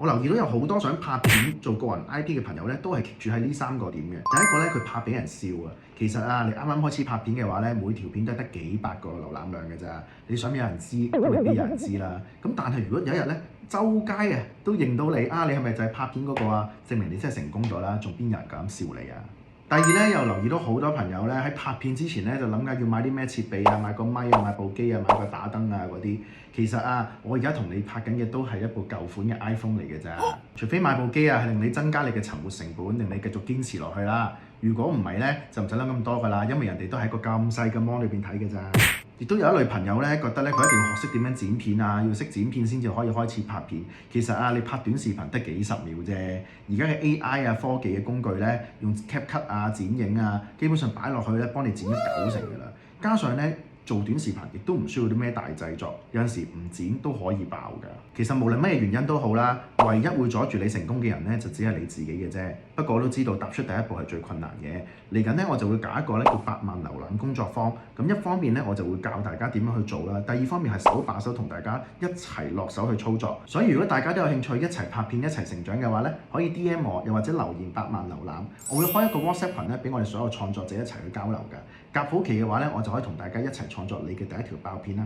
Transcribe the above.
我留意到有好多想拍片做個人 IP 嘅朋友咧，都係 keep 住喺呢3個點嘅。第一個咧，佢怕俾人笑啊。其實啊，你啱啱開始拍片嘅話咧，每條片都係得幾百個瀏覽量嘅咋。你想有人知，都未必有人知啦。咁但係如果有一日咧，周街啊都認到你啊，你係咪就係拍片嗰個啊？證明你真係成功咗啦，仲邊有人敢笑你啊？第二咧，又留意到好多朋友咧喺拍片之前咧就諗緊要買啲咩設備啊，買個咪啊，買部機啊，買個打燈啊嗰啲。其實啊，我而家同你拍緊嘅都係一部舊款嘅 iPhone 嚟嘅咋。除非買部機啊，係令你增加你嘅尋活成本，令你繼續堅持落去啦。如果唔係咧，就唔使諗咁多㗎啦，因為人哋都喺個咁細嘅 mon 裏邊睇嘅咋。亦都有一類朋友咧，覺得咧佢一定要學識點樣剪片啊，要識剪片先至可以開始拍片。其實啊，你拍短視頻得幾十秒啫。而家嘅 AI 啊科技嘅工具咧，用 CapCut 啊剪影啊，基本上擺落去咧，幫你剪咗90%㗎啦。加上咧，做短視頻亦都唔需要啲咩大製作，有陣時唔剪都可以爆㗎。其實無論咩原因都好啦，唯一會阻住你成功嘅人咧，就只係你自己嘅啫。不過我都知道踏出第一步係最困難嘅。嚟緊咧，我就會搞一個咧叫8萬瀏覽工作坊。咁一方面咧，我就會教大家點樣去做啦；第二方面係手把手同大家一齊落手去操作。所以如果大家都有興趣一齊拍片、一齊成長嘅話咧，可以 DM 我，又或者留言8萬瀏覽，我會開一個 WhatsApp 群咧，俾我哋所有創作者一齊去交流㗎。夾好期嘅話咧，我就可以同大家一齊創作你嘅第一條爆片啦。